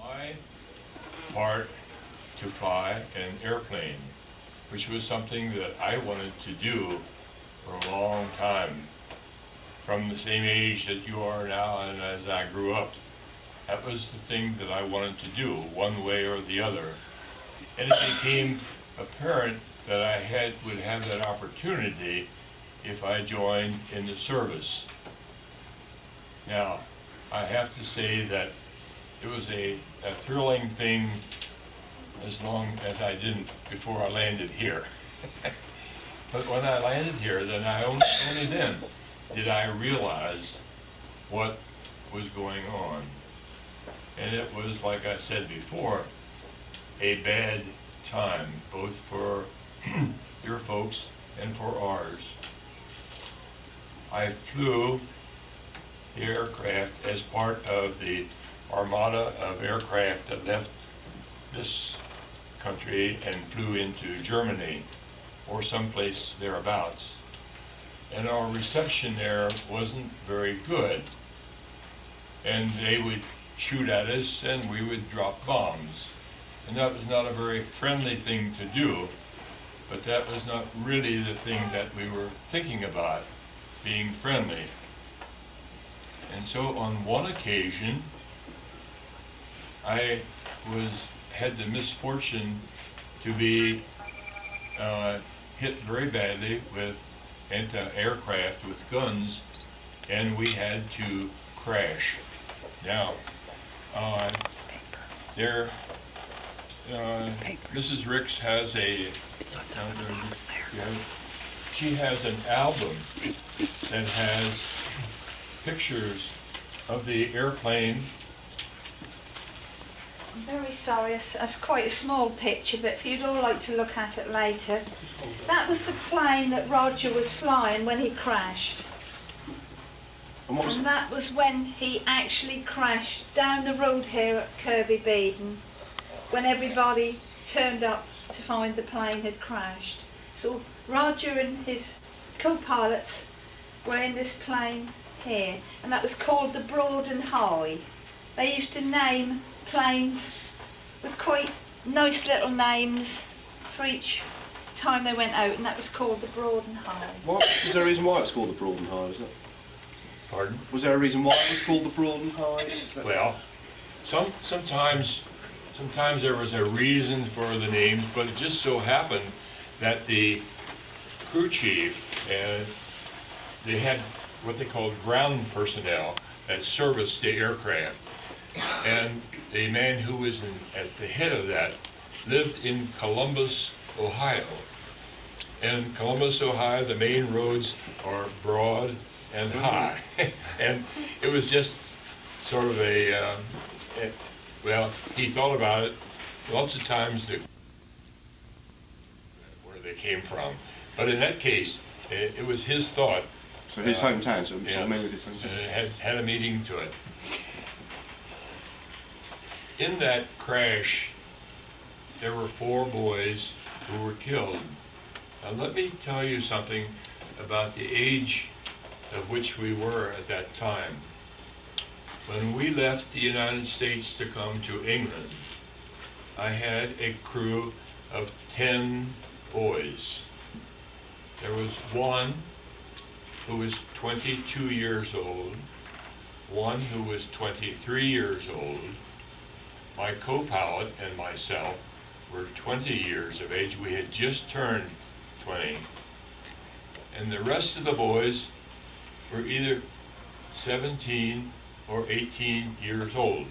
My part to fly an airplane, which was something that I wanted to do for a long time, from the same age that you are now and as I grew up. That was the thing that I wanted to do, one way or the other. And it became apparent that would have that opportunity if I joined in the service. Now, I have to say that it was a thrilling thing as long as I didn't before I landed here. But when I landed here, then only then did I realize what was going on. And it was, like I said before, a bad time, both for your folks and for ours. I flew the aircraft as part of the armada of aircraft that left this country and flew into Germany or someplace thereabouts. And our reception there wasn't very good. And they would shoot at us and we would drop bombs. And that was not a very friendly thing to do, but that was not really the thing that we were thinking about, being friendly. And so on one occasion, I had the misfortune to be hit very badly with anti-aircraft with guns, and we had to crash. Now, Mrs. Ricks has she has an album that has pictures of the airplane. I'm very sorry, it's quite a small picture, but if you'd all like to look at it later. That was the plane that Roger was flying when he crashed. And that was when he actually crashed down the road here at Kirby Beaton, when everybody turned up to find the plane had crashed. So Roger and his co-pilots were in this plane here, and that was called the Broad and High. They used to name planes with quite nice little names for each time they went out, and that was called the Broad and High. What? Is there a reason why it was called the Broad and High, is it? Pardon? Was there a reason why it was called the Broad and High? Well, sometimes there was a reason for the names, but it just so happened that the crew chief, they had what they called ground personnel that serviced the aircraft. And the man who was at the head of that lived in Columbus, Ohio. In Columbus, Ohio, the main roads are broad and high. And it was just sort of well, he thought about it lots of times where they came from. But in that case, it was his thought. So his hometown, so yeah, mainly his hometown. Had a meaning to it. In that crash, there were 4 boys who were killed. Now let me tell you something about the age of which we were at that time. When we left the United States to come to England, I had a crew of 10 boys. There was one who was 22 years old, one who was 23 years old. My co-pilot and myself were 20 years of age. We had just turned 20. And the rest of the boys were either 17 or 18 years old.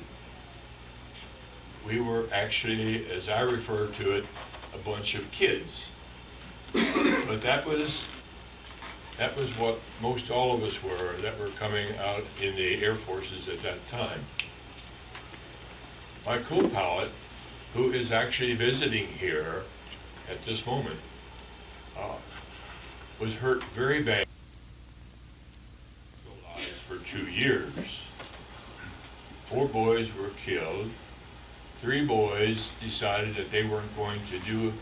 We were actually, as I refer to it, a bunch of kids. But that was what most all of us were that were coming out in the Air Forces at that time. My co-pilot, who is actually visiting here at this moment, was hurt very bad for 2 years. 4 boys were killed. 3 boys decided that they weren't going to do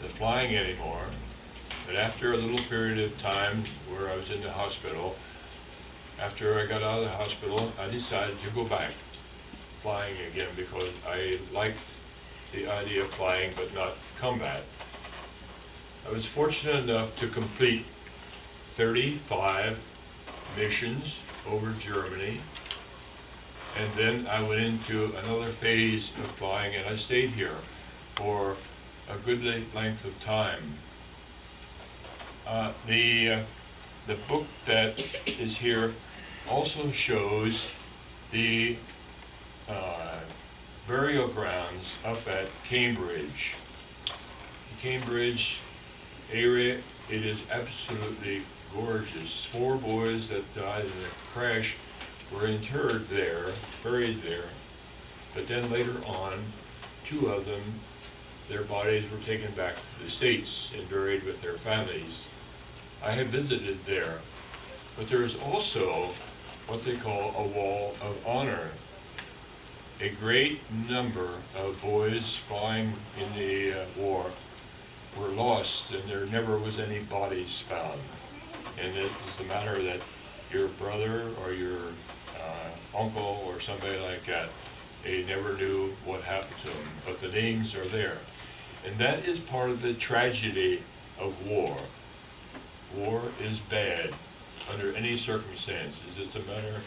the flying anymore. But after a little period of time where I was in the hospital, after I got out of the hospital, I decided to go back. flying again because I liked the idea of flying but not combat. I was fortunate enough to complete 35 missions over Germany, and then I went into another phase of flying, and I stayed here for a good length of time. The book that is here also shows the burial grounds up at Cambridge. The Cambridge area, it is absolutely gorgeous. 4 boys that died in a crash were interred there, buried there, but then later on, 2 of them, their bodies were taken back to the States and buried with their families. I have visited there, but there is also what they call a wall of honor. A great number of boys flying in the war were lost, and there never was any bodies found. And it is the matter that your brother or your uncle or somebody like that, they never knew what happened to them, but the names are there. And that is part of the tragedy of war. War is bad under any circumstances. It's a matter,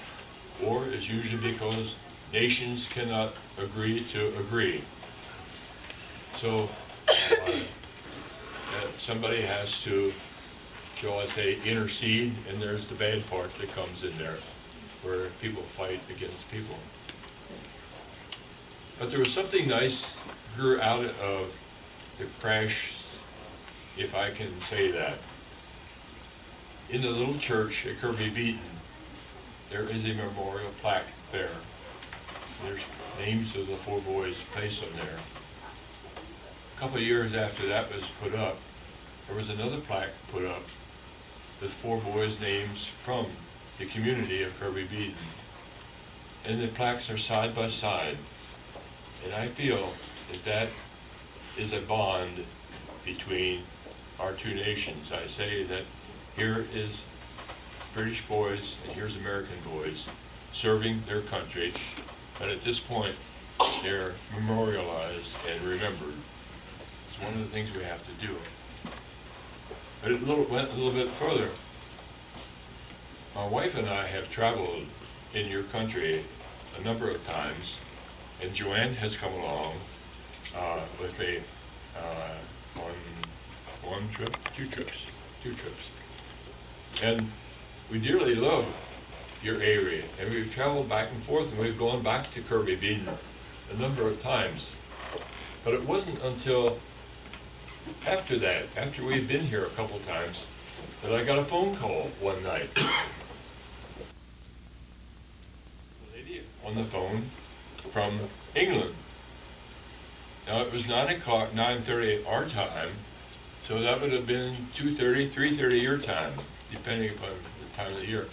war is usually because nations cannot agree to agree. So somebody has to, shall I say, intercede, and there's the bad part that comes in there, where people fight against people. But there was something nice grew out of the crash, if I can say that. In the little church at Kirby Beaton, there is a memorial plaque there. There's names of the 4 boys placed on there. A couple of years after that was put up, there was another plaque put up with 4 boys' names from the community of Kirby Beaton. And the plaques are side by side. And I feel that that is a bond between our 2 nations. I say that here is British boys and here's American boys serving their country, but at this point they're memorialized and remembered. It's one of the things we have to do. But it went a little bit further. My wife and I have traveled in your country a number of times, and Joanne has come along with me on one trip, two trips. And we dearly love your area, and we've traveled back and forth, and we've gone back to Kirby Beaton a number of times. But it wasn't until after that, after we'd been here a couple times, that I got a phone call one night. A lady on the phone from England. Now it was 9 o'clock, 9:30 our time, so that would have been 2:30, 3:30 your time, depending upon the time of the year.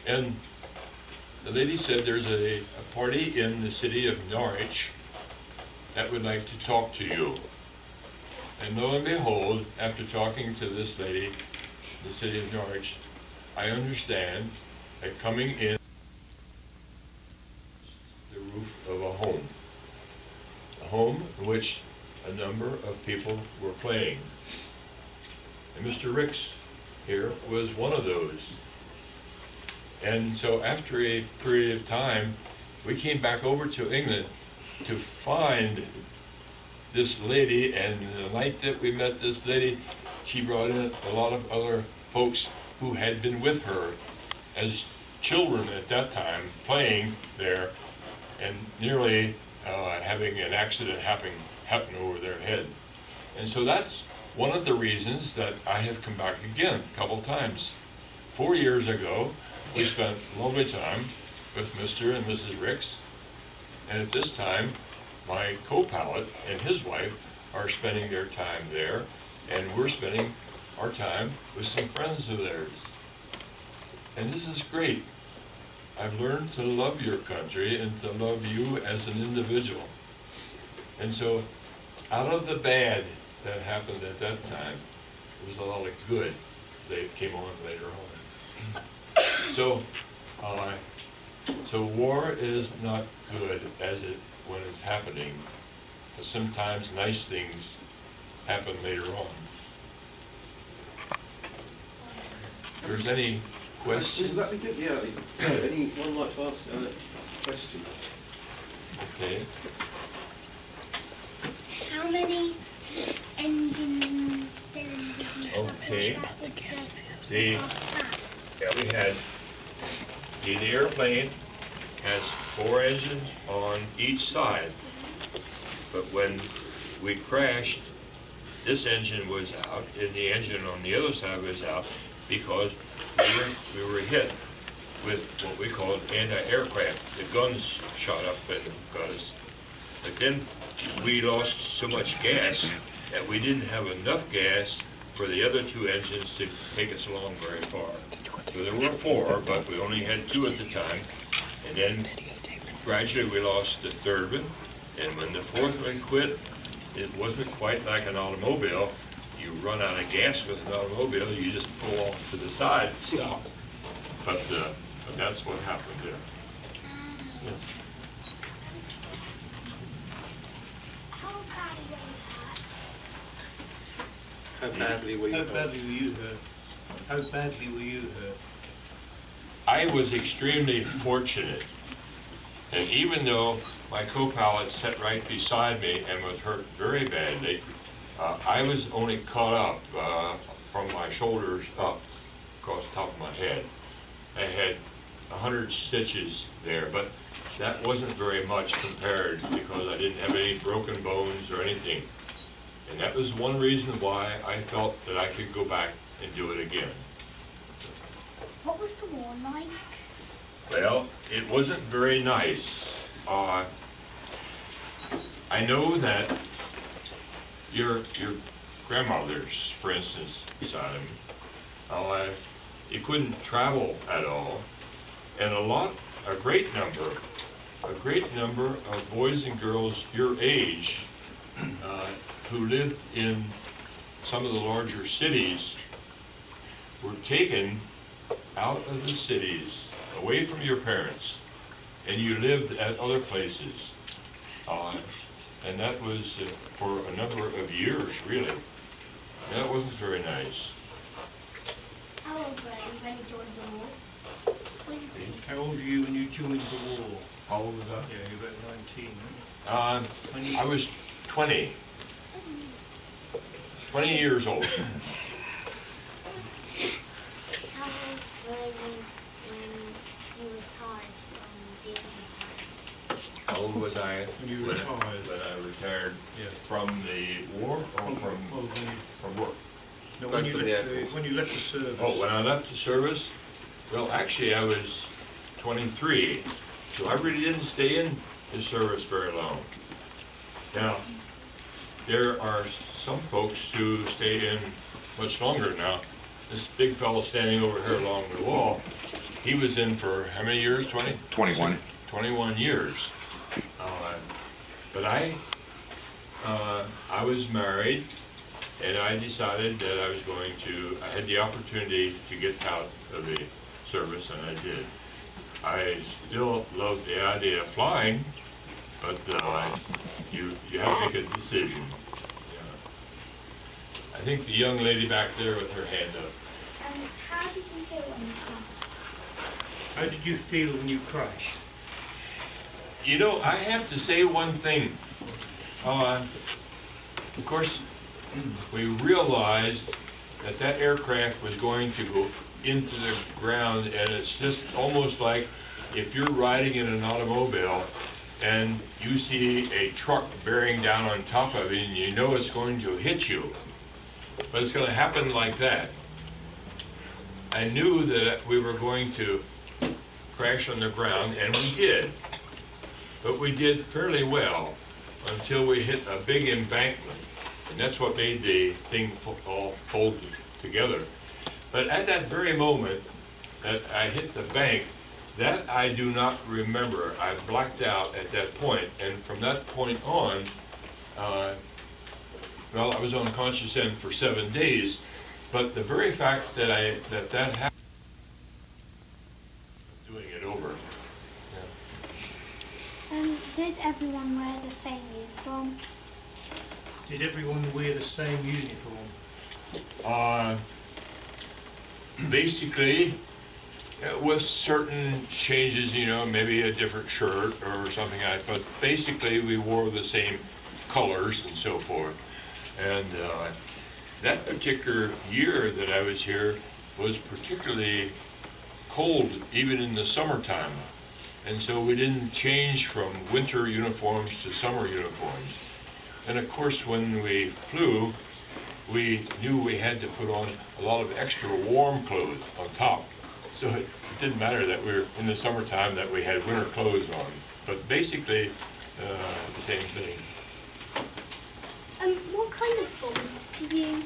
And the lady said there's a party in the city of Norwich that would like to talk to you. And lo and behold, after talking to this lady, the city of Norwich, I understand that coming in the roof of a home in which a number of people were playing. And Mr. Ricks here was one of those. And so after a period of time, we came back over to England to find this lady, and the night that we met this lady, she brought in a lot of other folks who had been with her as children at that time, playing there, and nearly having an accident happen over their head. And so that's one of the reasons that I have come back again a couple times. 4 years ago, we spent a lovely time with Mr. and Mrs. Ricks, and at this time, my co-pilot and his wife are spending their time there, and we're spending our time with some friends of theirs. And this is great. I've learned to love your country and to love you as an individual. And so, out of the bad that happened at that time, there was a lot of good that came on later on. So, So war is not good as it when it's happening, but sometimes nice things happen later on. If there's any questions? That'd be good, yeah. Anyone like to ask a question? Okay. How many engines Okay. See, yeah, we had, the airplane has 4 engines on each side, but when we crashed, this engine was out and the engine on the other side was out because we were hit with what we called anti-aircraft. The guns shot up and got us. But then we lost so much gas that we didn't have enough gas for the other 2 engines to take us along very far. So there were 4, but we only had 2 at the time. And then gradually we lost the 3rd one. And when the 4th one quit, it wasn't quite like an automobile. You run out of gas with an automobile, you just pull off to the side, stop. But that's what happened there. Yeah. How badly were you hurt? How badly were you hurt? How badly were you hurt? I was extremely fortunate. And even though my co-pilot sat right beside me and was hurt very badly, I was only caught up from my shoulders up across the top of my head. I had 100 stitches there, but that wasn't very much compared because I didn't have any broken bones or anything. And that was one reason why I felt that I could go back and do it again. What was the war like? Well, it wasn't very nice. I know that your grandmother's, for instance, side of me, you couldn't travel at all, and a great number of boys and girls your age who lived in some of the larger cities were taken out of the cities, away from your parents, and you lived at other places. And that was for a number of years, really. That wasn't very nice. How old were you when you joined the war? How old were you when you joined the war? How old was I? Yeah, you were about 19, I was 20. 20 years old. How old were you when you retired from the Army? How old was I When you when retired? when I retired Yeah. from the war or from work? No, Back to the Air Force. when you left the service. Oh, when I left the service? Well, actually, I was 23, so I really didn't stay in the service very long. Now, there are some folks who stay in much longer now. This big fellow standing over here along the wall, he was in for how many years, 20? 21. 21 years. But I was married, and I decided that I had the opportunity to get out of the service, and I did. I still love the idea of flying, but you have to make a decision. I think the young lady back there with her hand up. How did you feel when you crashed? How did you feel when you crashed? You know, I have to say one thing. Of course, we realized that that aircraft was going to go into the ground, and it's just almost like if you're riding in an automobile and you see a truck bearing down on top of it and you know it's going to hit you, but it's going to happen like that. I knew that we were going to crash on the ground, and we did. But we did fairly well until we hit a big embankment. And that's what made the thing all fold together. But at that very moment that I hit the bank, that I do not remember. I blacked out at that point. And from that point on, well, I was unconscious then for 7 days. But the very fact that that happened, doing it over. everyone wear the same uniform? Did everyone wear the same uniform? Basically, with certain changes, you know, maybe a different shirt or something like that, but basically we wore the same colors and so forth. And that particular year that I was here was particularly cold, even in the summertime. And so we didn't change from winter uniforms to summer uniforms. And of course, when we flew, we knew we had to put on a lot of extra warm clothes on top. So it didn't matter that we were in the summertime that we had winter clothes on. But basically, the same thing. What kind of bombs do you...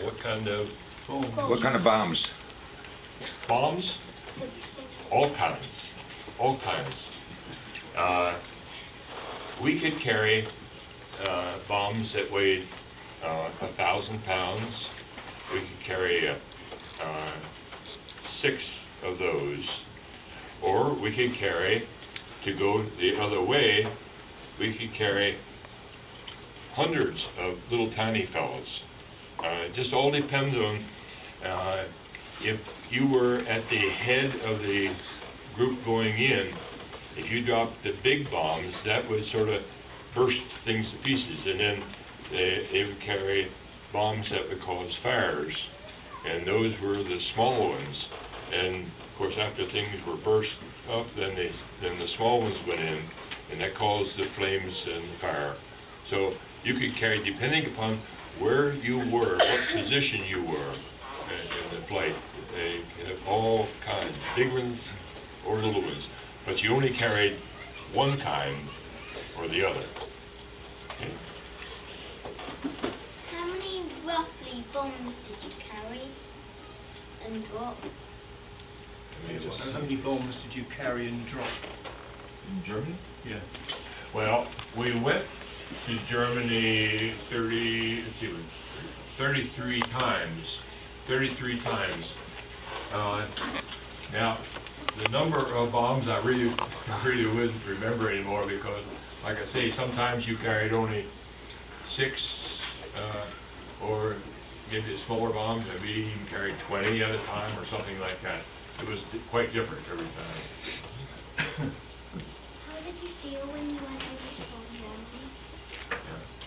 What kind of What kind of bombs? bombs? All kinds. All kinds. We could carry bombs that weighed 1,000 pounds. We could carry 6 of those. Or we could carry, to go the other way, we could carry hundreds of little tiny fellows. It just all depends on if you were at the head of the group going in. If you dropped the big bombs, that would sort of burst things to pieces, and then they would carry bombs that would cause fires, and those were the small ones. And of course, after things were burst up, then the small ones went in, and that caused the flames and the fire. So you could carry, depending upon where you were, what position you were in the flight. They have all kinds, big ones or little ones, but you only carried one kind or the other. Okay. How many roughly bombs did you carry and drop? So how many bombs did you carry and drop? In Germany? Yeah. Well, we went to Germany 33 times. 33 times. Now, the number of bombs I really wouldn't remember anymore, because, like I say, sometimes you carried only 6, or maybe smaller bombs, maybe you even carried 20 at a time or something like that. It was quite different every time. How did you feel when you went over to bomb Germany?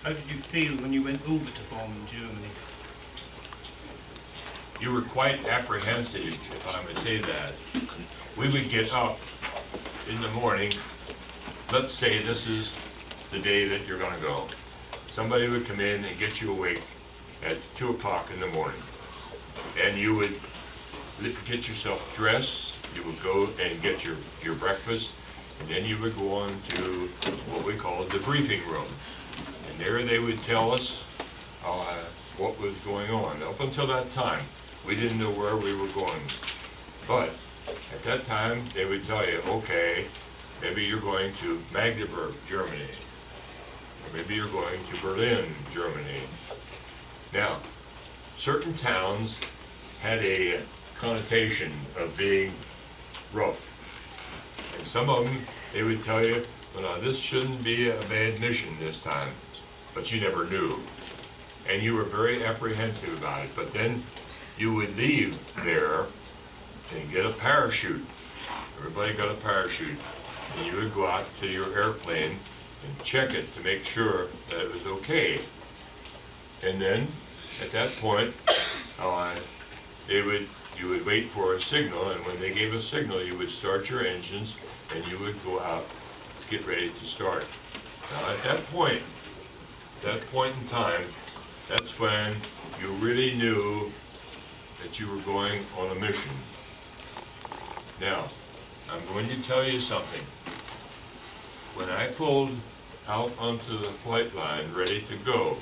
How did you feel when you went over to bomb Germany? You were quite apprehensive, if I may say that. We would get up in the morning. Let's say this is the day that you're going to go. Somebody would come in and get you awake at 2 o'clock in the morning. And you would get yourself dressed. You would go and get your breakfast. And then you would go on to what we call the briefing room. And there they would tell us what was going on. Up until that time, we didn't know where we were going. But at that time, they would tell you, okay, maybe you're going to Magdeburg, Germany. Or maybe you're going to Berlin, Germany. Now, certain towns had a connotation of being rough. And some of them, they would tell you, well, now, this shouldn't be a bad mission this time. But you never knew. And you were very apprehensive about it. But then you would leave there and get a parachute. Everybody got a parachute. And you would go out to your airplane and check it to make sure that it was okay. And then, at that point, you would wait for a signal, and when they gave a signal, you would start your engines, and you would go out to get ready to start. Now, at that point in time, that's when you really knew that you were going on a mission. Now, I'm going to tell you something. When I pulled out onto the flight line ready to go,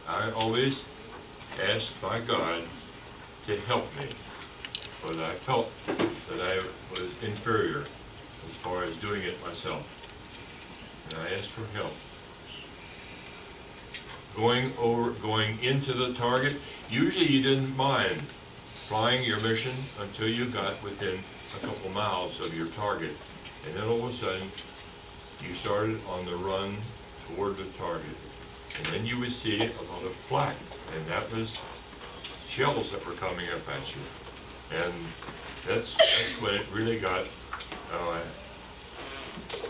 I always asked my God to help me, because I felt that I was inferior as far as doing it myself. And I asked for help. Going into the target, usually you didn't mind flying your mission until you got within a couple miles of your target. And then all of a sudden, you started on the run toward the target. And then you would see a lot of flak, and that was shells that were coming up at you. And that's when it really got,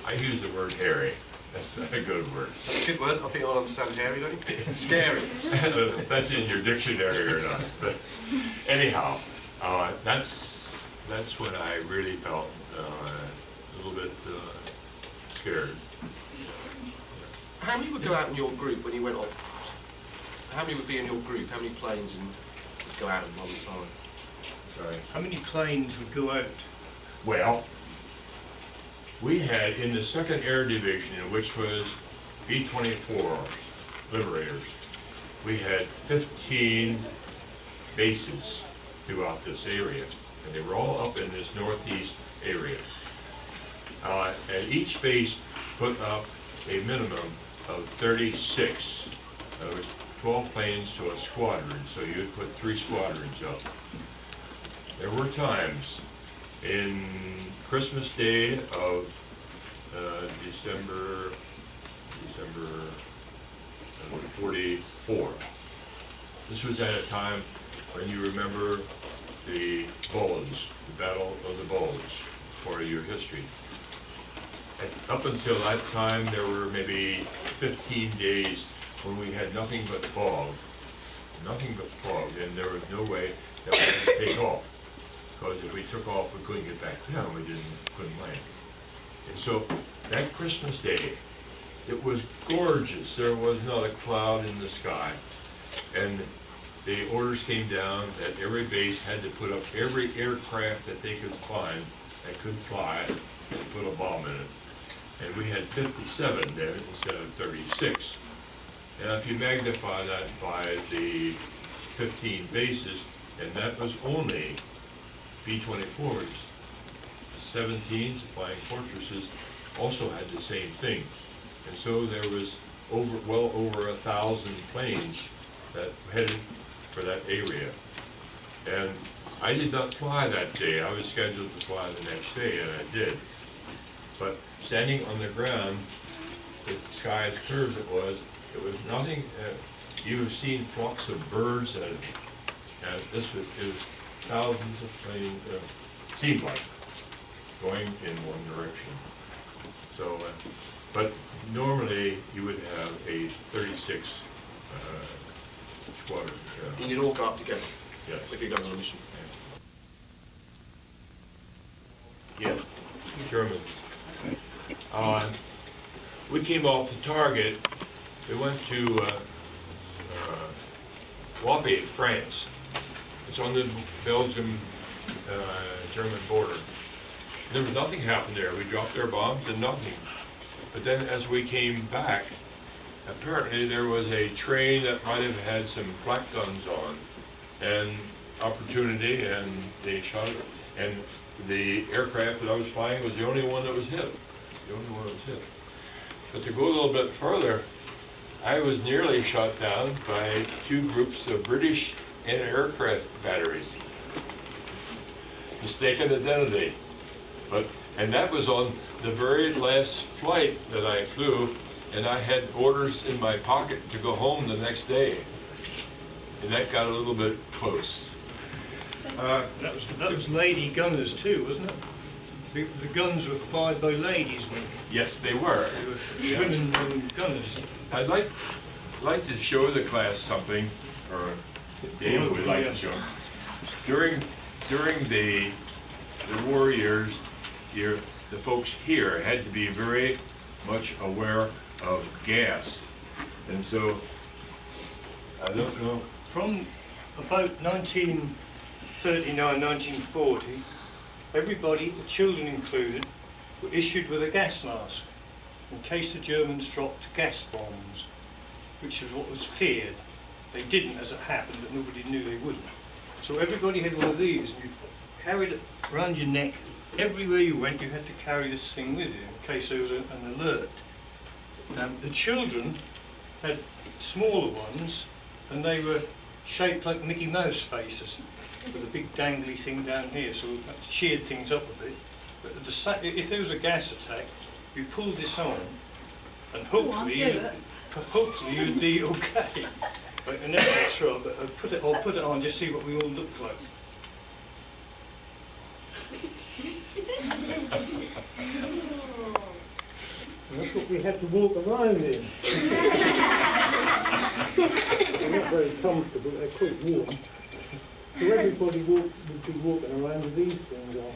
I use the word hairy. That's not a good word. That's a good word. I think I'll understand hairy, don't you? Scary. If that's in your dictionary or not. But anyhow, that's when I really felt a little bit scared. How many would go out in your group when you went off? How many would be in your group? How many planes would go out in one time? Sorry. How many planes would go out? Well, we had in the 2nd Air Division, which was B-24 Liberators, we had 15 bases throughout this area, and they were all up in this northeast area. And each base put up a minimum of 36. It was 12 planes to a squadron, so you'd put 3 squadrons up. There were times in Christmas Day of December 44. This was at a time when you remember the Bulge, the Battle of the Bulge, part of your history. Up until that time, there were maybe 15 days when we had nothing but fog, and there was no way that we could take off. Because if we took off, we couldn't get back down, couldn't land. And so, that Christmas Day, it was gorgeous. There was not a cloud in the sky. And the orders came down that every base had to put up every aircraft that they could find that could fly and put a bomb in it. And we had 57 there instead of 36. Now if you magnify that by the 15 bases, and that was only B-24s, 17s, Flying Fortresses, also had the same thing. And so there was well over 1,000 planes that headed for that area. And I did not fly that day. I was scheduled to fly the next day, and I did. But standing on the ground, the sky as clear as it was nothing. You've seen flocks of birds, and it was thousands of planes, seemed like, going in one direction. So, but normally you would have a 36 squadron. And you'd all go up together? Yes. If you're going on a mission? Yes, Germans. We came off the target. We went to Wappy, France. It's on the Belgium-German border. There was nothing happened there. We dropped our bombs and nothing. But then as we came back, apparently there was a train that might have had some flak guns on, and opportunity, and they shot it. And the aircraft that I was flying was the only one that was hit. But to go a little bit further, I was nearly shot down by 2 groups of British anti-aircraft batteries. Mistaken identity. And that was on the very last flight that I flew, and I had orders in my pocket to go home the next day. And that got a little bit close. That was lady gunners too, wasn't it? The guns were fired by ladies, weren't they? Yes, they were. Women gunners. I'd like to show the class something, or David would like to show. During the war years, the folks here had to be very much aware of gas, and so I don't know. From about 1939, 1940, everybody, the children included, were issued with a gas mask in case the Germans dropped gas bombs, which is what was feared. They didn't, as it happened, but nobody knew they wouldn't. So everybody had one of these. You carried it around your neck. Everywhere you went, you had to carry this thing with you in case there was an alert. The children had smaller ones, and they were shaped like Mickey Mouse faces, with a big dangly thing down here, so that cheered things up a bit. But if there was a gas attack, you pull this on, and Go on, do it. hopefully you'd be okay. Right, and then that's right, but I'll put it on, just see what we all look like. That's what we had to walk around in. They're not very comfortable, they're quite warm. So everybody would be walking around with these things on.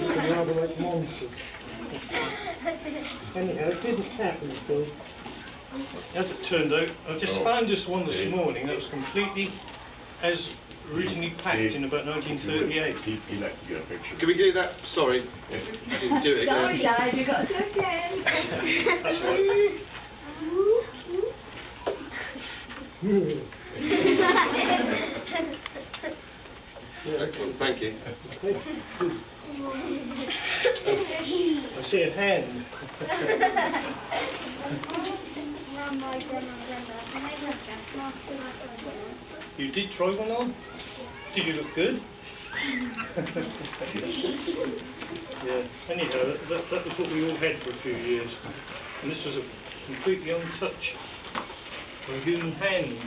Looking rather like monsters. Anyhow, it didn't happen, so As it turned out, I just found this one this morning that was completely as originally packed in about 1938. He'd like to get a picture. Can we do that? Sorry. You didn't do it Sorry, again. Dad, you got to do it again. That's right. Excellent, thank you. I see a hand. You did try one on? Did you look good? Yeah, anyhow, that was what we all had for a few years. And this was a completely untouched by a human hand.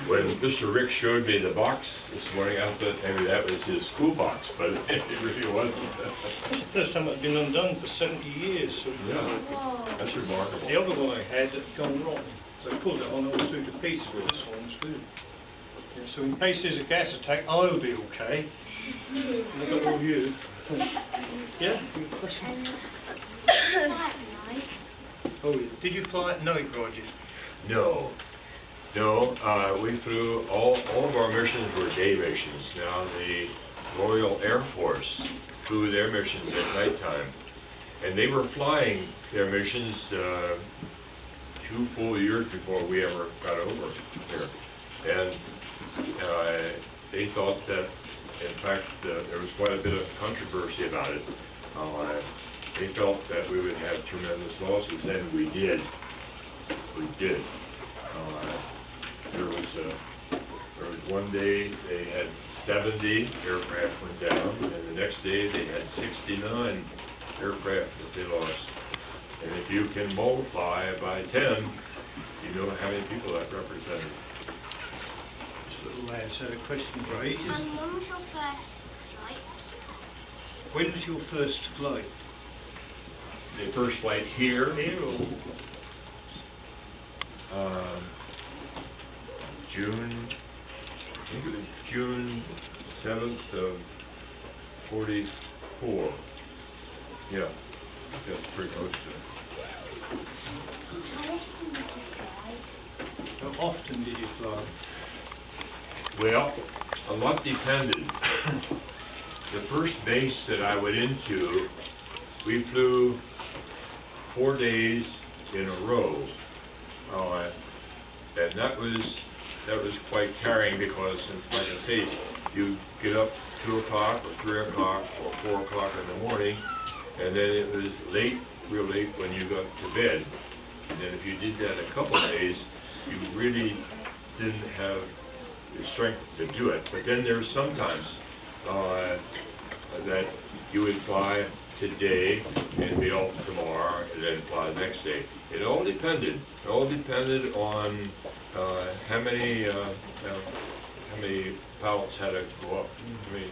When Mr. Rick showed me the box this morning, I thought maybe that was his school box, but it really wasn't. That's the first time it's been undone for 70 years. So Yeah, that's remarkable. the other one I had had gone wrong. So I pulled it on all through to pieces with this one too. Yeah, so in case there's a gas attack, I'll be okay. And I've got all you. Yeah, you got a question? Oh yeah. Did you fly at night, Roger? No, we flew, all of our missions were day missions. Now, the Royal Air Force flew their missions at nighttime. And they were flying their missions 2 full years before we ever got over here. And they thought that, in fact, there was quite a bit of controversy about it. They felt that we would have tremendous losses, and we did. We did. There was one day they had 70 aircraft went down, and the next day they had 69 aircraft that they lost. And if you can multiply by 10, you know how many people that represented. This little lad's had a question for ages. And when was your first flight? When was your first flight? The first flight here, Here or? I think it was June 7th of 44. Yeah, that's pretty close to it. How often did you fly? Well, a lot depended. The first base that I went into, we flew 4 days in a row. And that was quite tiring because, like I say, you get up 2 o'clock or 3 o'clock or 4 o'clock in the morning, and then it was late, real late when you got to bed. And then if you did that a couple of days, you really didn't have the strength to do it. But then there's sometimes that you would fly today and be off tomorrow and then fly the next day. It all depended. It all depended on how many pilots had to go up, how many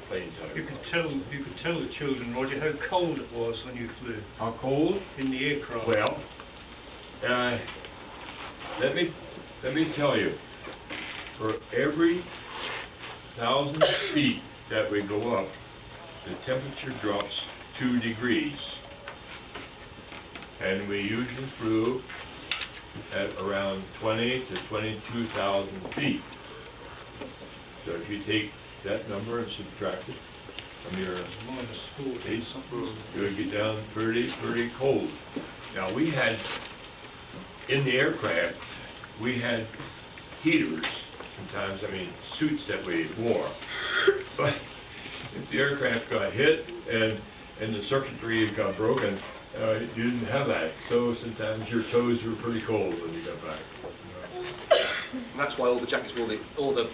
planes had to You go could up. tell the children, Roger, how cold it was when you flew How cold? in the aircraft. Well, let me tell you, for every 1,000 feet that we go up, the temperature drops 2 degrees. And we usually flew at around 20 to 22,000 feet. So if you take that number and subtract it from your Minus 40 base, something. you would get down pretty cold. Now we had, in the aircraft, we had heaters, sometimes, suits that we wore. But if the aircraft got hit and the circuitry got broken, you didn't have that. So sometimes your toes were pretty cold when you got back. And that's why all the jackets, all the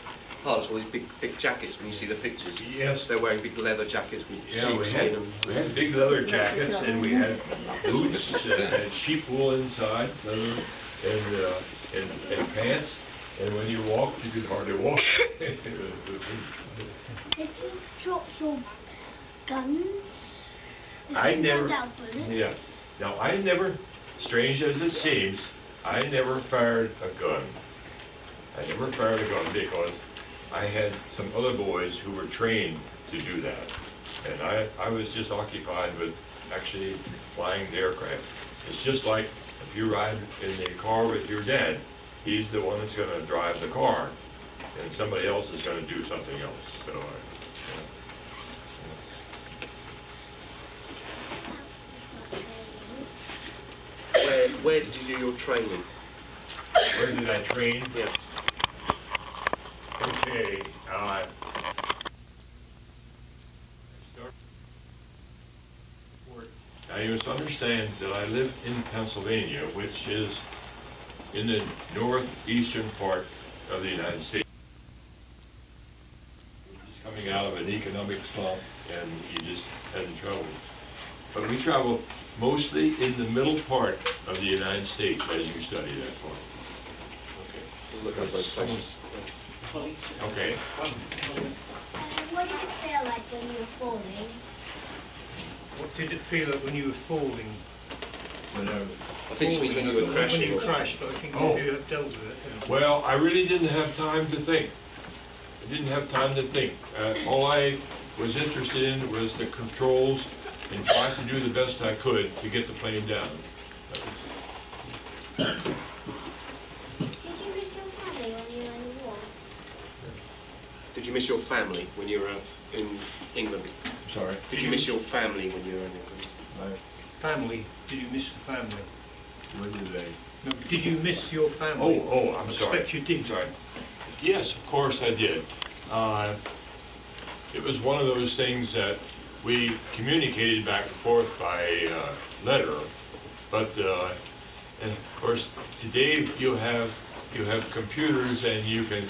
pilots wore these big jackets when you see the pictures. Yes. They're wearing big leather jackets with Yeah, we sheepskin had and... big leather jackets, and we had boots that had sheep wool inside, leather, and pants. And when you walked, you could hardly walk. Did you drop your guns? I never, Without bullets? yeah. Now, I never, strange as it seems, I never fired a gun. I never fired a gun because I had some other boys who were trained to do that. And I was just occupied with actually flying the aircraft. It's just like if you ride in the car with your dad, he's the one that's going to drive the car, and somebody else is going to do something else. So, Where did you do your training? where did I train? Yeah. Okay, now you must understand that I live in Pennsylvania, which is in the northeastern part of the United States. Just coming out of an economic slump, and you just hadn't traveled. But we travel mostly in the middle part of the United States as you study that part. Okay. We'll look at those places. Okay. What did it feel like when you were falling? What did it feel like when you were falling? I think you mean when you were When crashing. you crashed, but I think Oh. you have dealt with it. Well, I really didn't have time to think. I didn't have time to think. All I was interested in was the controls and trying to do the best I could to get the plane down. Did you miss your family when you were in the war? Did you miss your family when you were in England? Sorry. Did you miss your family when you were in England? Family, did you miss the family? What did they? No, did you miss your family? I'm I sorry. expect you did. Sorry. Yes, of course I did. It was one of those things that we communicated back and forth by letter, but and of course today you have computers and you can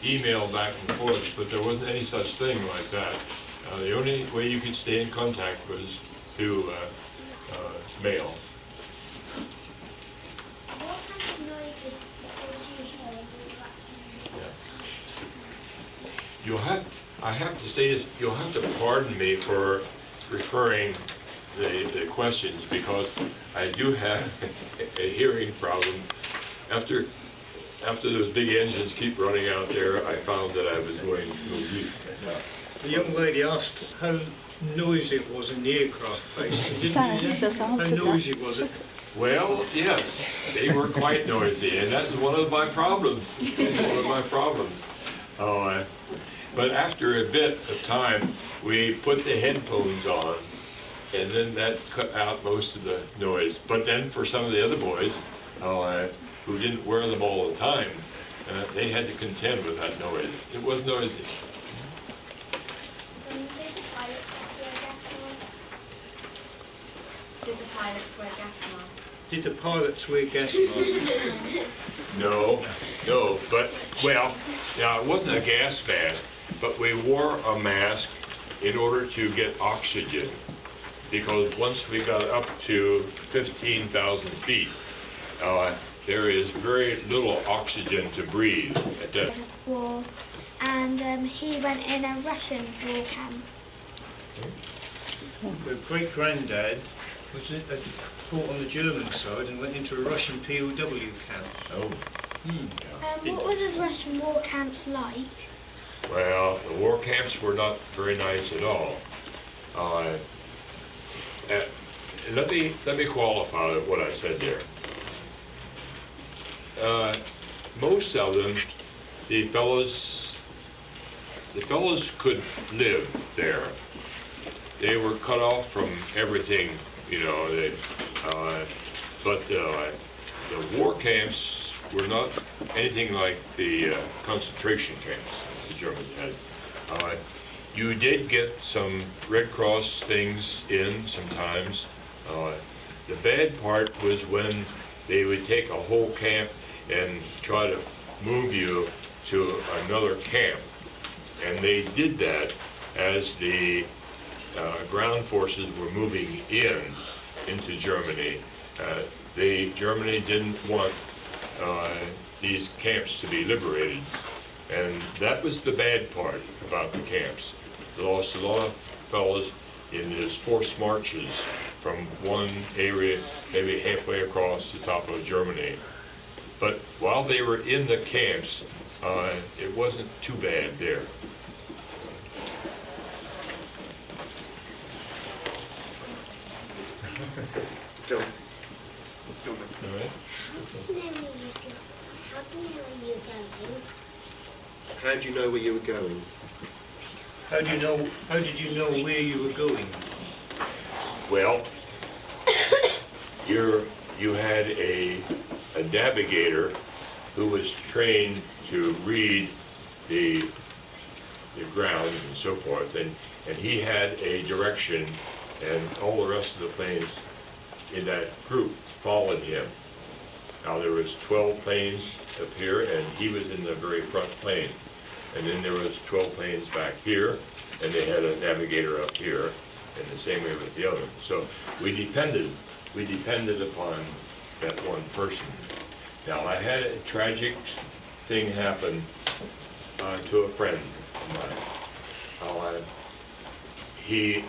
email back and forth, but there wasn't any such thing like that. The only way you could stay in contact was through mail. What kind of noises did you hear when you were up? I have to say this, you'll have to pardon me for referring the questions because I do have a hearing problem. After those big engines keep running out there, I found that I was going to lose. The young lady asked how noisy it was in the aircraft base. Didn't you? How noisy was it? Well, yes, they were quite noisy, and that's one of my problems. One of my problems. But after a bit of time, we put the headphones on, and then that cut out most of the noise. But then for some of the other boys, who didn't wear them all the time, they had to contend with that noise. It was noisy. Did the pilots wear gas masks? Did the pilots wear gas masks? No, but, well, now it wasn't a gas mask, but we wore a mask in order to get oxygen. Because once we got up to 15,000 feet, there is very little oxygen to breathe at that. War, and he went in a Russian war camp. The great-granddad fought on the German side and went into a Russian POW camp. Oh. What were the Russian war camps like? Well, the war camps were not very nice at all. Let me qualify what I said there. Most of them, the fellows could live there. They were cut off from everything, you know. But the war camps were not anything like the concentration camps the Germans had. You did get some Red Cross things in sometimes. The bad part was when they would take a whole camp and try to move you to another camp. And they did that as the ground forces were moving into Germany. Germany didn't want these camps to be liberated. And that was the bad part about the camps. They lost a lot of fellows in these forced marches from one area, maybe halfway across the top of Germany. But while they were in the camps, it wasn't too bad there. John. All right. How do you know where you're going? How do you know where you were going? How did you know where you were going? Well, you had a navigator who was trained to read the ground and so forth, and he had a direction, and all the rest of the planes in that group followed him. Now there was 12 planes up here, and he was in the very front plane, and then there was 12 planes back here, and they had a navigator up here, and the same way with the other. So we depended upon that one person. Now I had a tragic thing happen to a friend of mine. He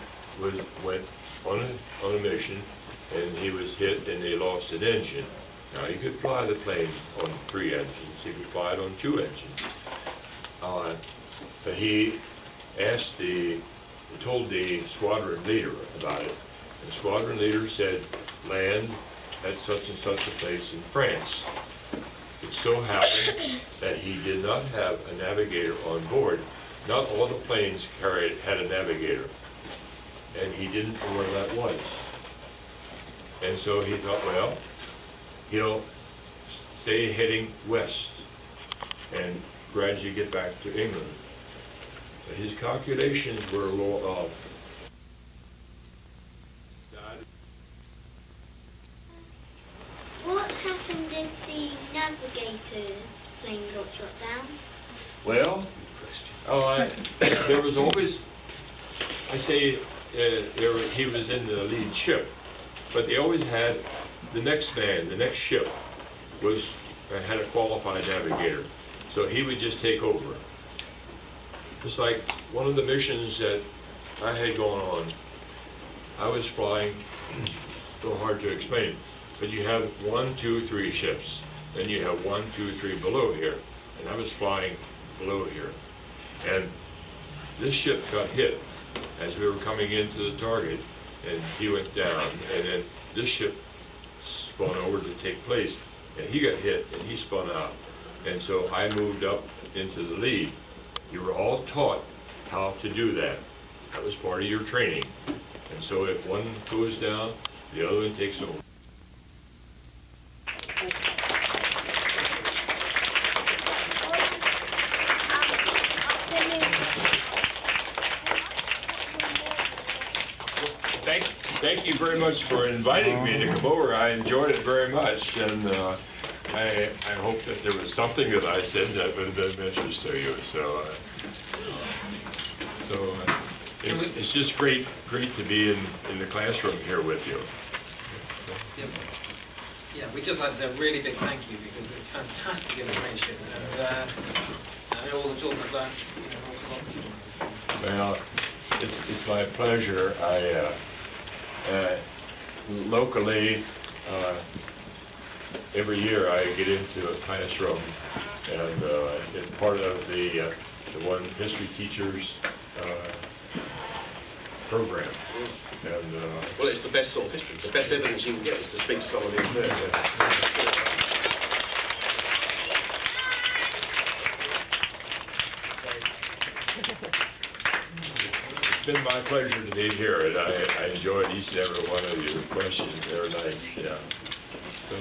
went on a mission, and he was hit, and they lost an engine. Now you could fly the plane on 3 engines. You could fly it on 2 engines. But he told the squadron leader about it. The squadron leader said, land at such and such a place in France. It so happened that he did not have a navigator on board. Not all the planes had a navigator, and he didn't know where that was. And so he thought, well, he'll stay heading west and gradually get back to England. But his calculations were a little off. What happened if the navigator plane got shot down? Well, there was always, I say, he was in the lead ship, but they always had the next man, the next ship, had a qualified navigator, so he would just take over. It's like one of the missions that I had going on. I was flying, so hard to explain, but you have 1, 2, 3 ships, then you have 1, 2, 3 below here, and I was flying below here, and this ship got hit as we were coming into the target, and he went down, and then this ship spun over to take place, and he got hit, and he spun out, and so I moved up into the lead. You were all taught how to do that. That was part of your training, and so if one goes down, the other one takes over. Thank you very much for inviting me to come over. I enjoyed it very much, and I hope that there was something that I said that would have been of interest to you. So it's just great to be in the classroom here with you. Yeah, we just like a really big thank you because it's fantastic information, and all the children have learned, Well, it's my pleasure. Locally, every year I get into a classroom, and it's part of the one history teachers program. And well, it's the best sort of history. The best evidence you can get is to speak to someone who's there. It's been my pleasure to be here, and I enjoyed each and every one of your questions. They were nice, yeah. So,